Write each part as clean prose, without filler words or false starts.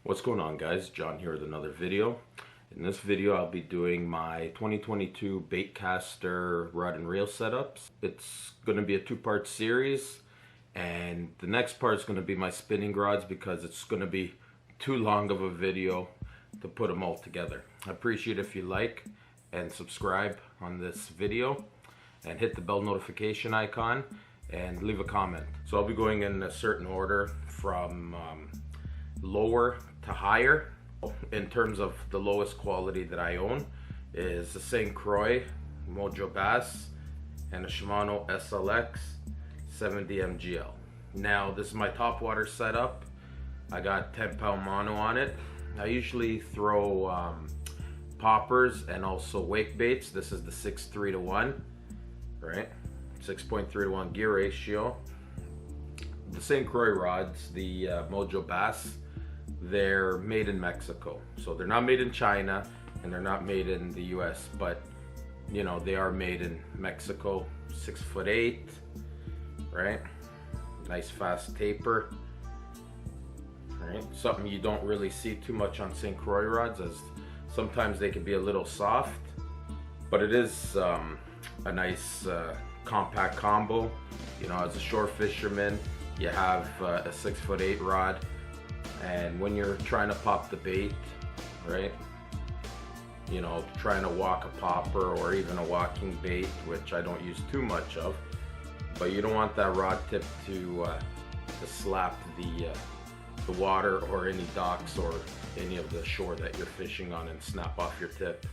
What's going on, guys? John here with another video. In this video I'll be doing my 2022 baitcaster rod and reel setups. It's going to be a two-part series, and the next part is going to be my spinning rods because it's going to be too long of a video to put them all together. I appreciate if you like and subscribe on this video and hit the bell notification icon and leave a comment. So I'll be going in a certain order from lower to higher. In terms of the lowest quality that I own is the St. Croix Megabass and a Shimano SLX 70 MGL. Now this is my Topwater setup. I got 10-pound mono on it. I usually throw poppers and also wake baits. This is the 6:3 to 1, right? 6.3 to 1 gear ratio. The St. Croix rods, the Megabass, they're made in Mexico. So they're not made in China and they're not made in the US, but you know, they are made in Mexico. 6'8", right? Nice fast taper, right? Something you don't really see too much on St. Croix rods, as sometimes they can be a little soft, but it is a nice compact combo. You know, as a shore fisherman, you have a 6'8" rod, and when you're trying to pop the bait, right, you know, trying to walk a popper or even a walking bait, which I don't use too much of, but you don't want that rod tip to slap the water or any docks or any of the shore that you're fishing on and snap off your tip.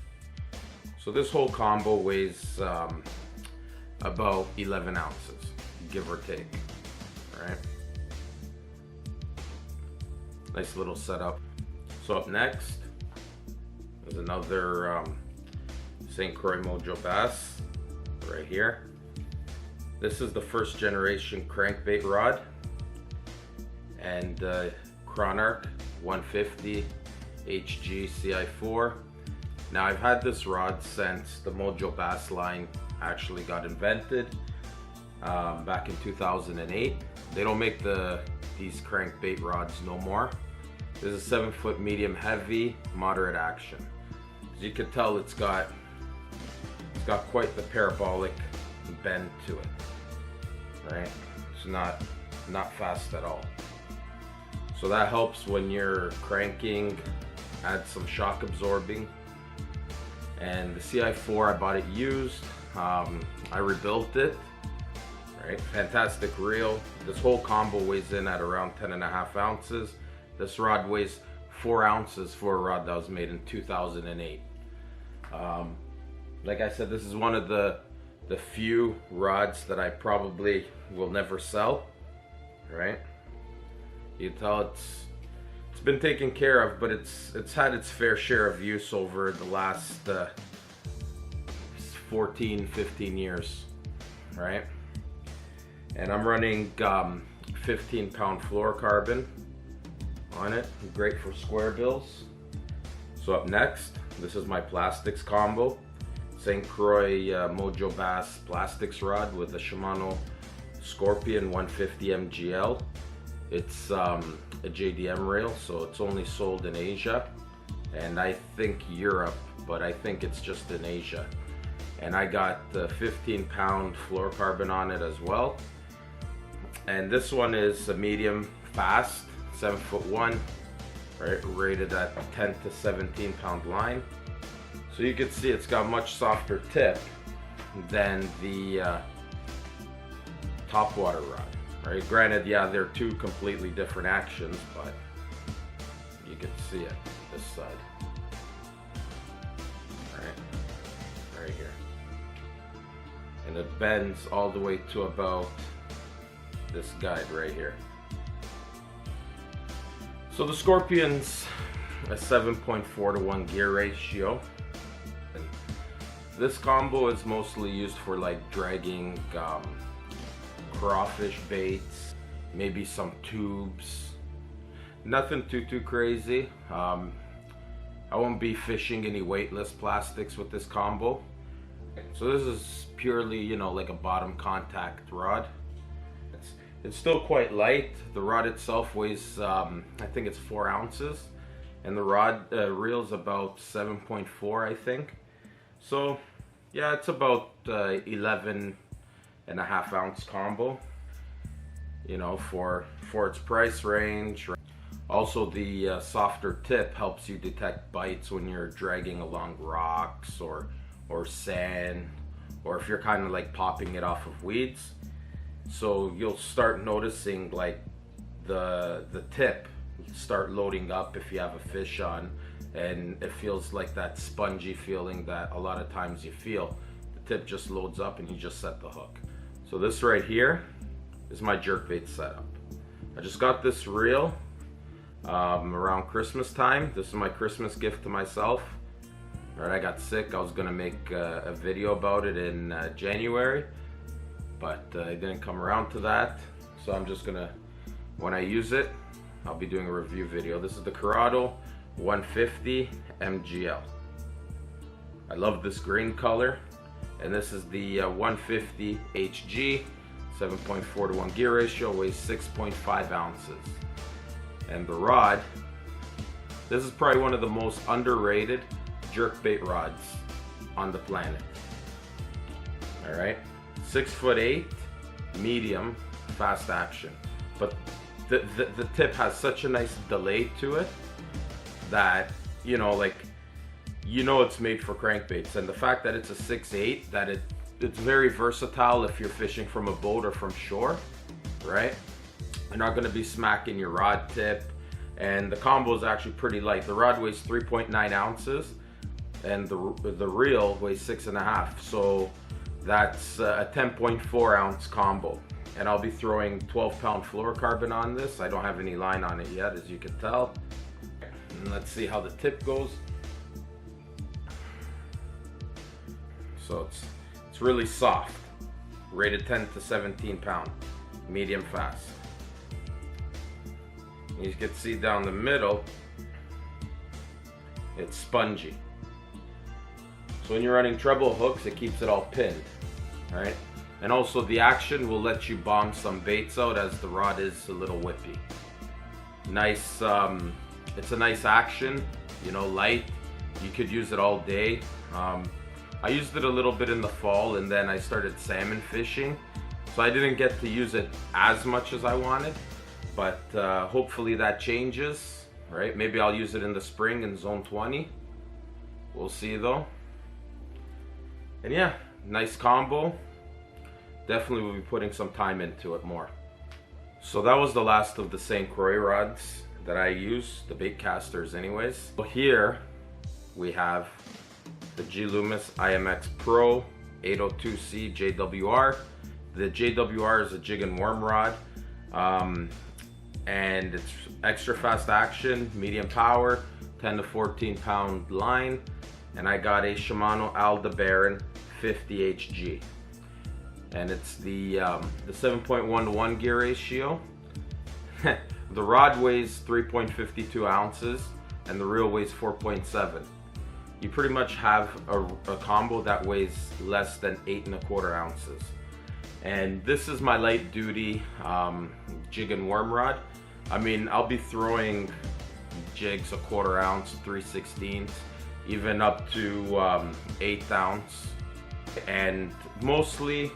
So this whole combo weighs about 11 ounces, give or take, right? Nice little setup. So up next is another St. Croix Megabass right here. This is the first generation crankbait rod, and Cronarch 150 HG CI4. Now I've had this rod since the Megabass line actually got invented back in 2008. They don't make these crankbait rods no more. This is a 7-foot medium heavy, moderate action. As you can tell, it's got quite the parabolic bend to it, right? It's not fast at all. So that helps when you're cranking, add some shock absorbing. And the CI4, I bought it used. I rebuilt it. Right, fantastic reel. This whole combo weighs in at around 10.5 ounces. This rod weighs 4 ounces for a rod that was made in 2008. Like I said, this is one of the few rods that I probably will never sell, right? You can tell it's been taken care of, but it's had its fair share of use over the last 14, 15 years, right? And I'm running 15-pound fluorocarbon on it. Great for square bills. So up next, this is my plastics combo. St. Croix Megabass plastics rod with the Shimano Scorpion 150 MGL. It's a JDM reel, so it's only sold in Asia and I think Europe, but I think it's just in Asia. And I got the 15-pound fluorocarbon on it as well. And this one is a medium fast, 7'1", right, rated at 10 to 17 pound line. So you can see it's got much softer tip than the Topwater rod, right? Granted, yeah, they're two completely different actions, but you can see it this side, right here. And it bends all the way to about this guide right here. So the Scorpion's a 7.4 to 1 gear ratio. And this combo is mostly used for like dragging crawfish baits, maybe some tubes. Nothing too crazy. I won't be fishing any weightless plastics with this combo. So this is purely, you know, like a bottom contact rod. It's still quite light. The rod itself weighs, I think it's 4 ounces. and the rod reel's about 7.4, I think. So yeah, it's about 11.5 ounce combo, you know, for its price range. Also, the softer tip helps you detect bites when you're dragging along rocks or sand, or if you're kind of like popping it off of weeds. So you'll start noticing like the tip start loading up if you have a fish on, and it feels like that spongy feeling that a lot of times you feel. The tip just loads up and you just set the hook. So this right here is my jerkbait setup. I just got this reel around Christmas time. This is my Christmas gift to myself. Alright, I got sick. I was gonna make a video about it in January, but I didn't come around to that. So I'm just gonna, when I use it, I'll be doing a review video. This is the Corrado 150 MGL. I love this green color, and this is the 150 HG, 7.4 to 1 gear ratio, weighs 6.5 ounces. And the rod, this is probably one of the most underrated jerkbait rods on the planet. All right, 6'8", medium, fast action. But the tip has such a nice delay to it that, you know, like, you know it's made for crankbaits. And the fact that it's a 6'8", that it's very versatile if you're fishing from a boat or from shore, right? You're not going to be smacking your rod tip, and the combo is actually pretty light. The rod weighs 3.9 ounces, and the reel weighs 6.5. So that's a 10.4 ounce combo. And I'll be throwing 12-pound fluorocarbon on this. I don't have any line on it yet, as you can tell. And let's see how the tip goes. So it's really soft, rated 10 to 17 pound, medium fast. You can see down the middle, it's spongy. So when you're running treble hooks, it keeps it all pinned, right? And also the action will let you bomb some baits out, as the rod is a little whippy. Nice, it's a nice action, you know, light. You could use it all day. I used it a little bit in the fall, and then I started salmon fishing. So I didn't get to use it as much as I wanted, but hopefully that changes, right? Maybe I'll use it in the spring in zone 20. We'll see though. And yeah, nice combo. Definitely will be putting some time into it more. So that was the last of the St.Croix rods that I use, the baitcasters anyways. So here we have the Loomis IMX Pro 802C JWR. The JWR is a jig and worm rod, and it's extra fast action, medium power, 10 to 14 pound line, and I got a Shimano Aldebaran 50 HG, and it's the 7.1 to 1 gear ratio. The rod weighs 3.52 ounces and the reel weighs 4.7. You pretty much have a combo that weighs less than 8.25 ounces. And this is my light duty jig and worm rod. I mean, I'll be throwing jigs 1/4 ounce, 3/16, even up to 1/8 ounce. And mostly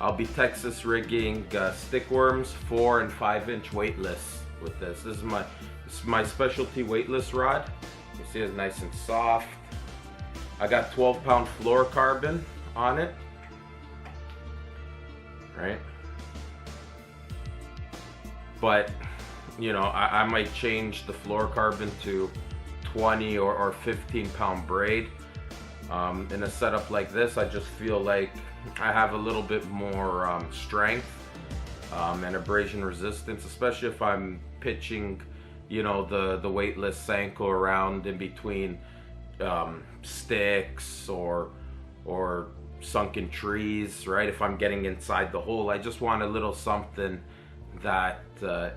I'll be Texas rigging stick worms, 4 and 5 inch weightless with this. This is my specialty weightless rod. You see it's nice and soft. I got 12-pound fluorocarbon on it, right? But, you know, I might change the fluorocarbon to 20 or 15-pound braid. In a setup like this, I just feel like I have a little bit more strength and abrasion resistance, especially if I'm pitching, you know, the weightless Senko around in between sticks or sunken trees, right? If I'm getting inside the hole, I just want a little something that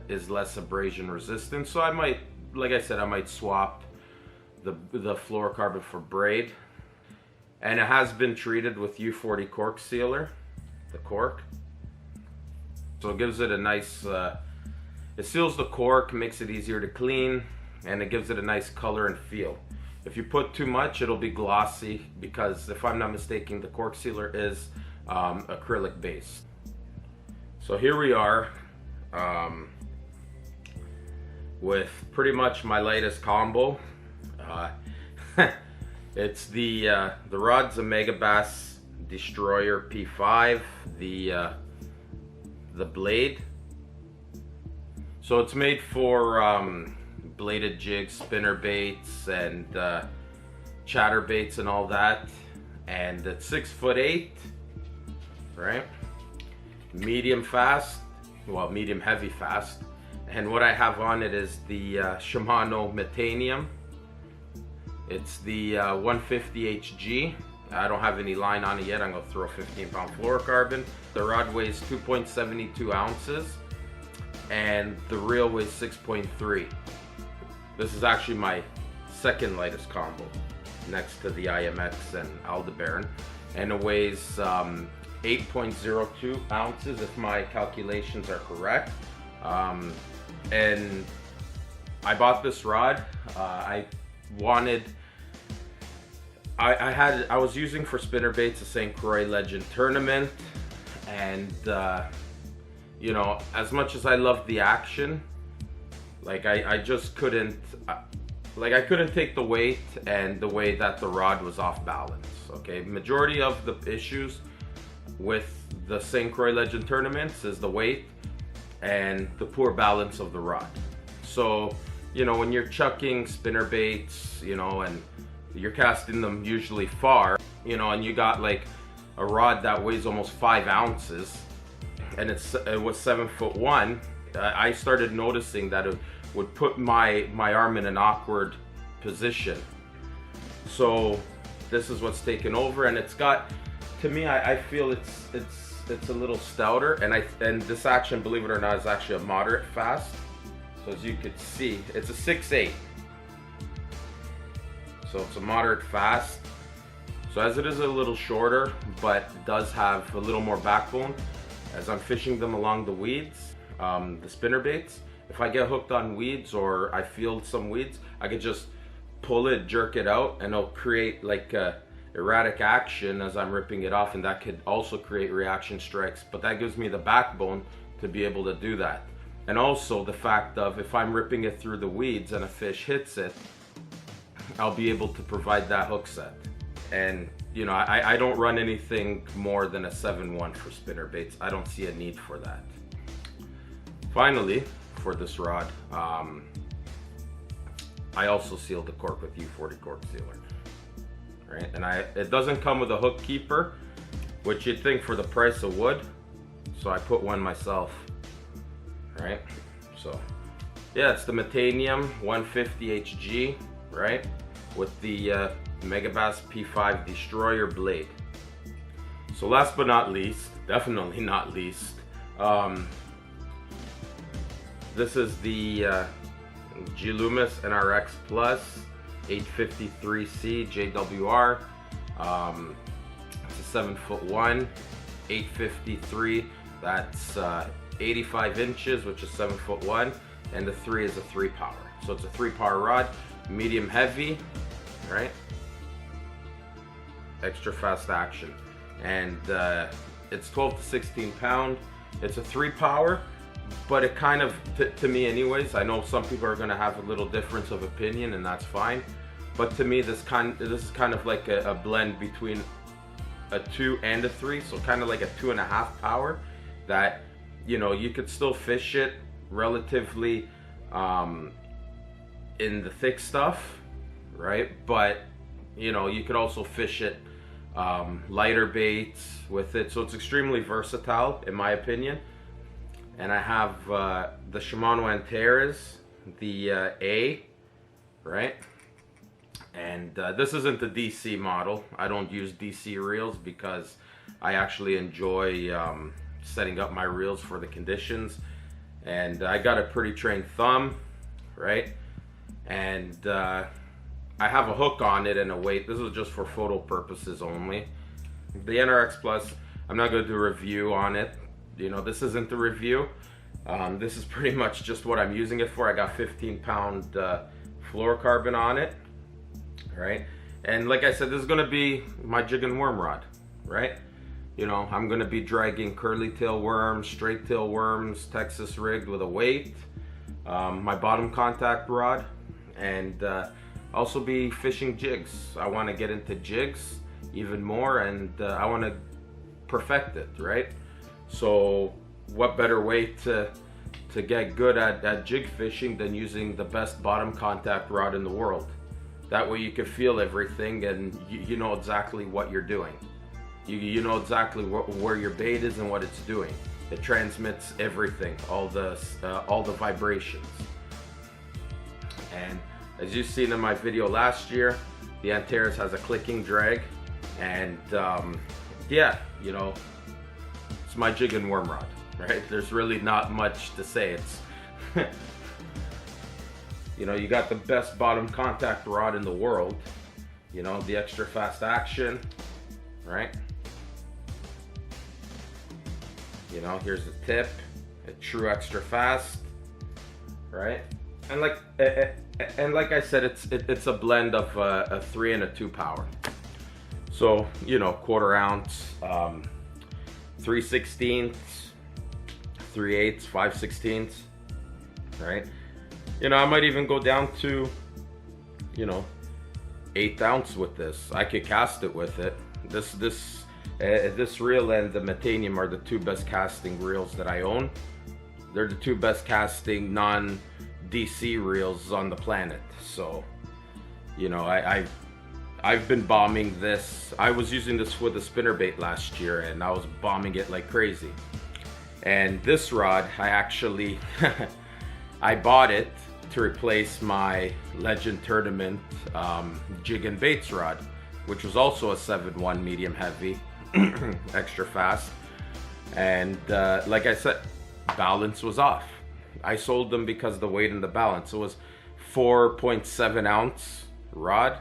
is less abrasion resistant. So I might, like I said, I might swap the fluorocarbon for braid. And it has been treated with U40 cork sealer, the cork. So it gives it a nice, it seals the cork, makes it easier to clean. and it gives it a nice color and feel. If you put too much, it'll be glossy, because if I'm not mistaken, the cork sealer is acrylic based. So here we are with pretty much my latest combo. It's the rod's a Megabass Destroyer P5, the blade. So it's made for bladed jigs, spinner baits, and chatter baits and all that. And it's 6'8", right? Medium fast, well, medium heavy fast. And what I have on it is the Shimano Metanium. It's the 150 HG. I don't have any line on it yet. I'm gonna throw a 15-pound fluorocarbon. The rod weighs 2.72 ounces and the reel weighs 6.3. This is actually my second lightest combo, next to the IMX and Aldebaran, and it weighs 8.02 ounces if my calculations are correct. And I bought this rod. I was using for spinner baits a St. Croix Legend tournament, and you know, as much as I loved the action, like I just couldn't, like I couldn't take the weight and the way that the rod was off balance. Okay, majority of the issues with the St. Croix Legend tournaments is the weight and the poor balance of the rod. So, you know, when you're chucking spinner baits, you know, and you're casting them usually far, you know, and you got like a rod that weighs almost 5 ounces and it was 7'1", I started noticing that it would put my arm in an awkward position. So this is what's taken over, and it's got, to me, I feel it's a little stouter, and this action, believe it or not, is actually a moderate fast. So as you could see, it's a 6'8". So it's a moderate fast. So as it is a little shorter, but does have a little more backbone, as I'm fishing them along the weeds, the spinner baits, if I get hooked on weeds or I feel some weeds, I could just pull it, jerk it out, and it'll create like a erratic action as I'm ripping it off, and that could also create reaction strikes. But that gives me the backbone to be able to do that. And also the fact of, if I'm ripping it through the weeds and a fish hits it, I'll be able to provide that hook set. And you know, I don't run anything more than a 7-1 for spinner baits. I don't see a need for that. Finally, for this rod, I also sealed the cork with U40 cork sealer, right? And it doesn't come with a hook keeper, which you'd think for the price of wood, so I put one myself, right? So yeah, it's the Metanium 150 HG, right, with the Megabass P5 Destroyer blade. So last but not least, definitely not least, this is the Loomis NRX Plus 853C JWR. It's a 7'1", 853. That's 85 inches, which is 7'1", and the 3 is a 3-power. So it's a 3-power rod, medium heavy, right? Extra fast action, and it's 12 to 16 pound. It's a 3-power, but it kind of, to me anyways, I know some people are going to have a little difference of opinion, and that's fine, but to me this is kind of like a blend between a 2 and a 3, so kind of like a 2.5 power that, you know, you could still fish it relatively in the thick stuff, right? But you know, you could also fish it lighter baits with it, so it's extremely versatile in my opinion. And I have the Shimano Antares, the A, right? And this isn't the DC model. I don't use DC reels because I actually enjoy setting up my reels for the conditions. And I got a pretty trained thumb, right? And I have a hook on it and a weight. This is just for photo purposes only. The NRX Plus, I'm not going to do a review on it. You know, this isn't the review. This is pretty much just what I'm using it for. I got 15-pound fluorocarbon on it, right? And like I said, this is gonna be my jig and worm rod, right? You know, I'm gonna be dragging curly tail worms, straight tail worms, Texas rigged with a weight, my bottom contact rod, and also be fishing jigs. I wanna get into jigs even more, and I wanna perfect it, right? So what better way to get good at jig fishing than using the best bottom contact rod in the world? That way you can feel everything, and you know exactly what you're doing. You know exactly where your bait is and what it's doing. It transmits everything, all the vibrations. And as you've seen in my video last year, the Antares has a clicking drag, and yeah, you know, it's my jig and worm rod, right? There's really not much to say. It's you know, you got the best bottom contact rod in the world, you know, the extra fast action, right? You know, here's the tip, a true extra fast, right? And like I said, it's a blend of a 3 and a 2 power. So, you know, 1/4 ounce, 3/16, 3/8, 5/16, right? You know, I might even go down to, you know, 1/8 ounce with this. I could cast it with it. This reel and the Metanium are the 2 best casting reels that I own. They're the 2 best casting non-DC reels on the planet. So, you know, I've been bombing this. I was using this with a spinnerbait last year, and I was bombing it like crazy. And this rod, I actually I bought it to replace my Legend Tournament jig and baits rod, which was also a 7/1 medium heavy, extra fast. And like I said, balance was off. I sold them because of the weight and the balance. It was 4.7 ounce rod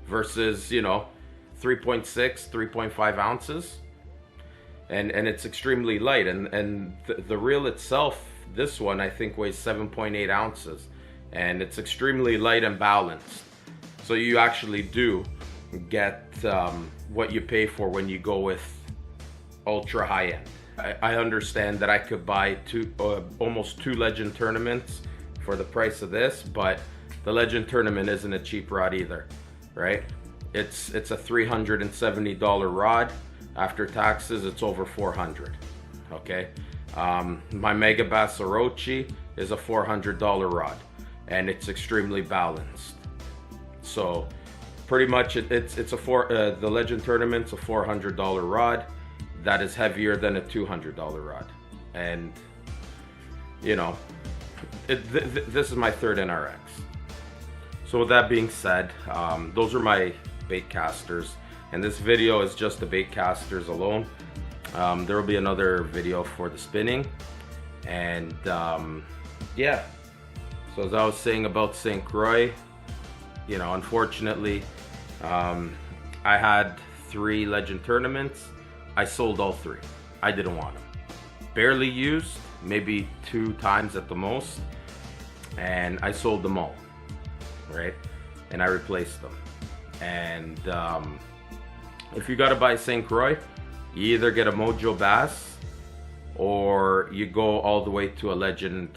versus, you know, 3.6, 3.5 ounces. And it's extremely light. And the reel itself, this one I think weighs 7.8 ounces, and it's extremely light and balanced. So you actually do get what you pay for when you go with ultra high end. I understand that I could buy almost 2 Legend Tournaments for the price of this, but the Legend Tournament isn't a cheap rod either, right? It's a $370 rod. After taxes, it's over $400, okay? My Megabass Orochi is a $400 rod, and it's extremely balanced. So pretty much the Legend Tournament's a $400 rod that is heavier than a $200 rod. And you know, this is my 3rd NRX. So with that being said, those are my bait casters, and this video is just the bait casters alone. There will be another video for the spinning, and yeah. So as I was saying about St. Croix, you know, unfortunately, I had 3 Legend Tournaments. I sold all 3. I didn't want them. Barely used, maybe 2 times at the most, and I sold them all, right? And I replaced them. And if you gotta buy St. Croix, you either get a Mojo Bass or you go all the way to a Legend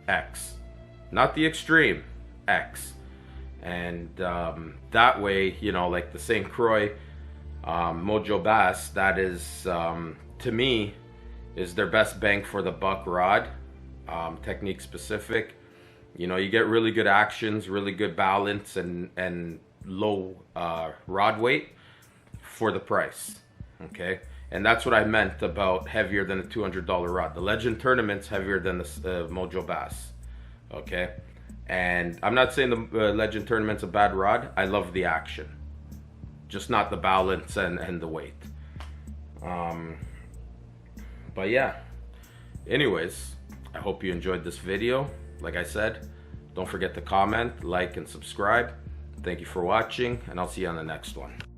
X, not the Extreme, X. And that way, you know, like the St. Croix Mojo Bass, that is to me is their best bang for the buck rod, technique specific. You know, you get really good actions, really good balance, and low rod weight for the price, okay? And that's what I meant about heavier than a $200 rod. The Legend Tournament's heavier than the Mojo Bass, okay? And I'm not saying the Legend Tournament's a bad rod. I love the action, just not the balance and the weight. But yeah, anyways, I hope you enjoyed this video. Like I said, don't forget to comment, like, and subscribe. Thank you for watching, and I'll see you on the next one.